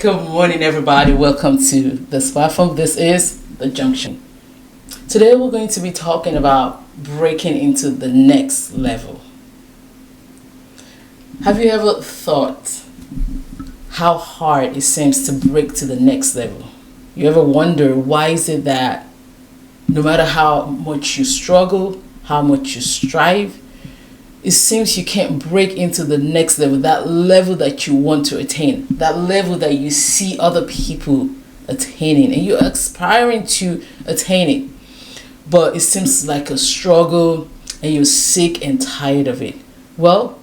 Good morning, everybody. Welcome to this platform. This is The Junction. Today, we're going to be talking about breaking into the next level. Have you ever thought how hard it seems to break to the next level? You ever wonder why is it that no matter how much you struggle, how much you strive, it seems you can't break into the next level, that level that you want to attain, that level that you see other people attaining, and you're aspiring to attain it. But it seems like a struggle and you're sick and tired of it. Well,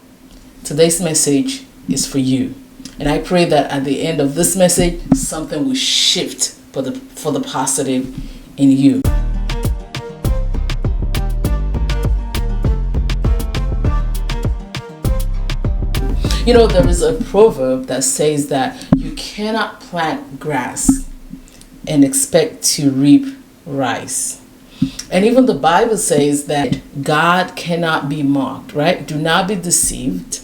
today's message is for you. And I pray that at the end of this message, something will shift for the positive in you. You know, there is a proverb that says that you cannot plant grass and expect to reap rice. And even the Bible says that God cannot be mocked, right? Do not be deceived.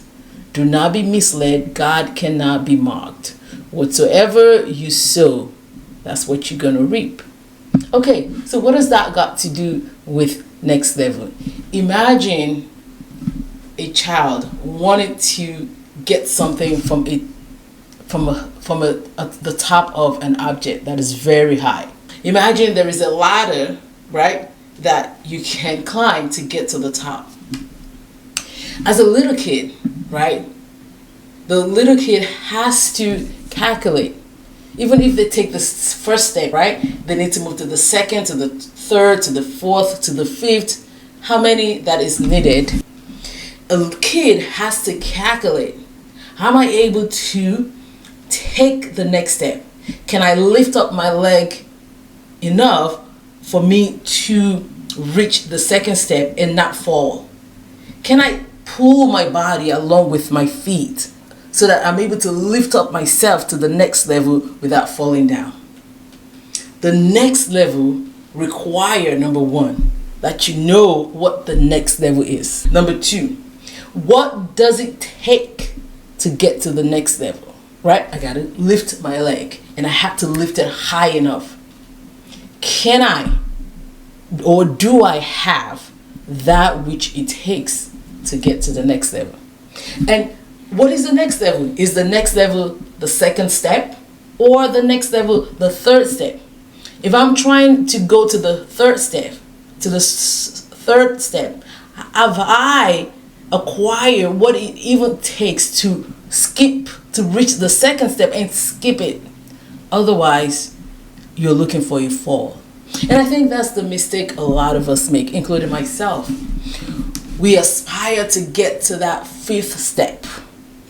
Do not be misled. God cannot be mocked. Whatsoever you sow, that's what you're going to reap. Okay, so what has that got to do with next level? Imagine a child wanted to get something from the top of an object that is very high. Imagine there is a ladder, right, that you can climb to get to the top. As a little kid, right, the little kid has to calculate. Even if they take the first step, right, they need to move to the second, to the third, to the fourth, to the fifth, how many that is needed. A kid has to calculate. How am I able to take the next step? Can I lift up my leg enough for me to reach the second step and not fall? Can I pull my body along with my feet so that I'm able to lift up myself to the next level without falling down? The next level require, number one, that you know what the next level is. Number two, what does it take to get to the next level, right? I gotta lift my leg and I have to lift it high enough. Can I or do I have that which it takes to get to the next level? And what is the next level? Is the next level the second step or the next level the third step? If I'm trying to go to the third step, have I acquire what it even takes to reach the second step and skip it? Otherwise, you're looking for a fall. And I think that's the mistake a lot of us make, including myself. We aspire to get to that fifth step,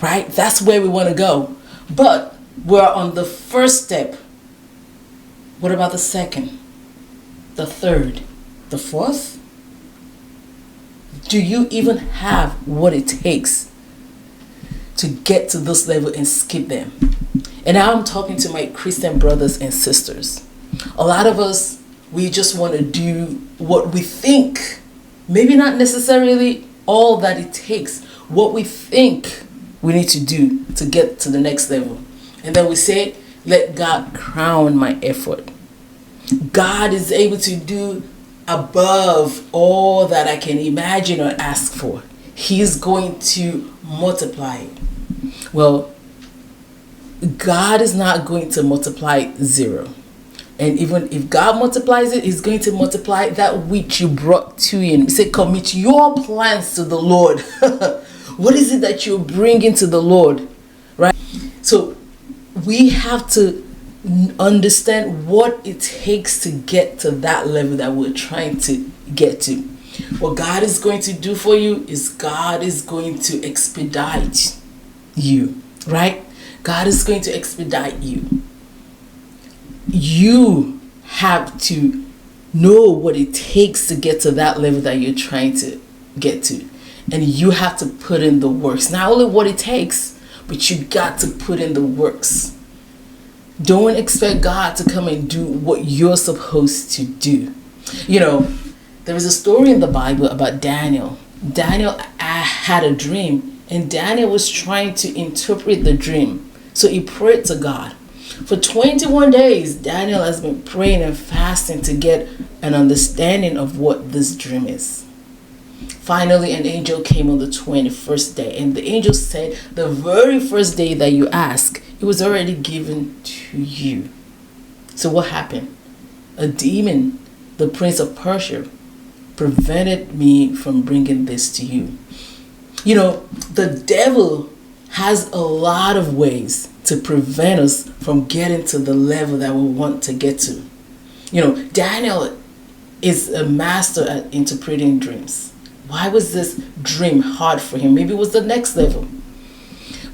right? That's where we want to go. But we're on the first step. What about the second, the third, the fourth? Do you even have what it takes to get to this level and skip them? And now I'm talking to my Christian brothers and sisters. A lot of us, we just want to do what we think, maybe not necessarily all that it takes, what we think we need to do to get to the next level. And then we say, let God crown my effort. God is able to do above all that I can imagine or ask for. He's going to multiply it. Well, God is not going to multiply zero. And even if God multiplies it, He's going to multiply that which you brought to Him. He said, commit your plans to the Lord. What is it that you're bringing to the Lord? Right? So we have to understand what it takes to get to that level that we're trying to get to. What God is going to do for you is God is going to expedite you, right? God is going to expedite you. You have to know what it takes to get to that level that you're trying to get to. And you have to put in the works. Not only what it takes, but you got to put in the works. Don't expect God to come and do what you're supposed to do. You know, there is a story in the Bible about Daniel. Daniel had a dream, and Daniel was trying to interpret the dream. So he prayed to God. For 21 days, Daniel has been praying and fasting to get an understanding of what this dream is. Finally, an angel came on the 21st day, and the angel said, the very first day that you ask, it was already given to you. So what happened? A demon, the prince of Persia, prevented me from bringing this to you. You know, the devil has a lot of ways to prevent us from getting to the level that we want to get to. You know, Daniel is a master at interpreting dreams. Why was this dream hard for him? Maybe it was the next level.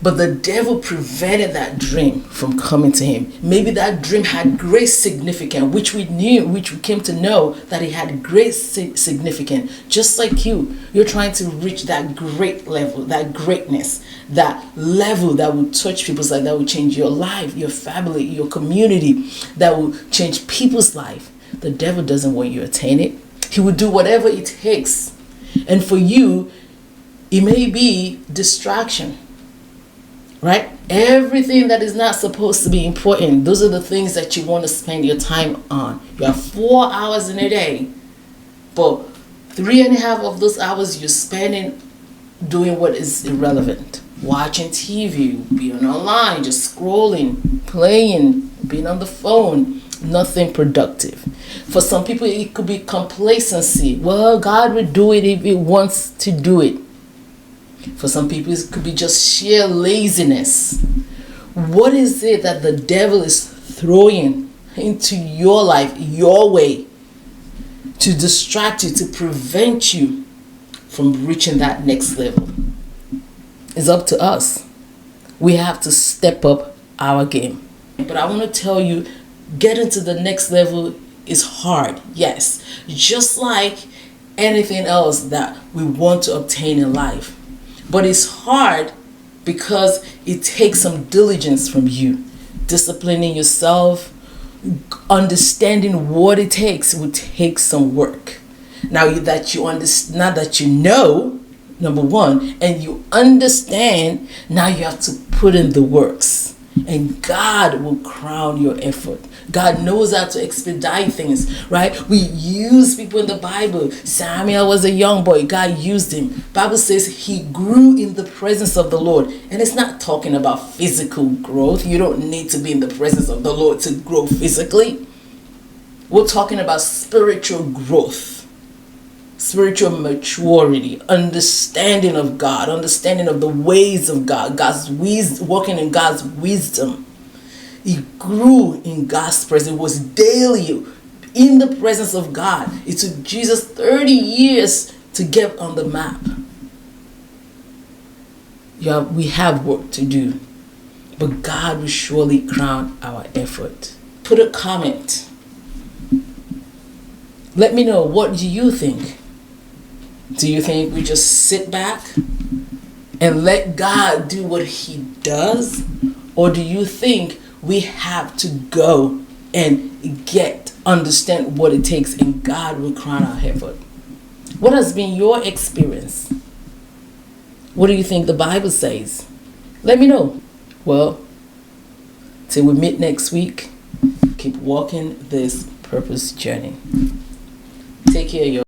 But the devil prevented that dream from coming to him. Maybe that dream had great significance, which we came to know that it had great significance. Just like you're trying to reach that great level, that greatness, that level that will touch people's life, that will change your life, your family, your community, that will change people's life. The devil doesn't want you to attain it. He will do whatever it takes. And for you, it may be distraction. Right? Everything that is not supposed to be important, those are the things that you want to spend your time on. You have 4 hours in a day, but 3.5 of those hours you're spending doing what is irrelevant. Watching TV, being online, just scrolling, playing, being on the phone. Nothing productive. For some people, it could be complacency. Well, God will do it if He wants to do it. For some people, it could be just sheer laziness. What is it that the devil is throwing into your life, your way, to distract you, to prevent you from reaching that next level? It's up to us. We have to step up our game. But I want to tell you, getting to the next level is hard, yes. Just like anything else that we want to obtain in life. But it's hard because it takes some diligence from you. Disciplining yourself, understanding what it takes will take some work. Now that you understand, now that you know, number one, and you understand, now you have to put in the works. And God will crown your effort. God knows how to expedite things, right? We use people in the Bible. Samuel was a young boy. God used him. Bible says he grew in the presence of the Lord. And it's not talking about physical growth. You don't need to be in the presence of the Lord to grow physically. We're talking about spiritual growth, spiritual maturity, understanding of God, understanding of the ways of God, God's wisdom, walking in God's wisdom. He grew in God's presence. It was daily in the presence of God. It took Jesus 30 years to get on the map. We have work to do, but God will surely crown our effort. Put a comment. Let me know, what do you think? Do you think we just sit back and let God do what He does? Or do you think we have to go and understand what it takes, and God will crown our effort? What has been your experience? What do you think the Bible says? Let me know. Well, till we meet next week, keep walking this purpose journey. Take care, y'all.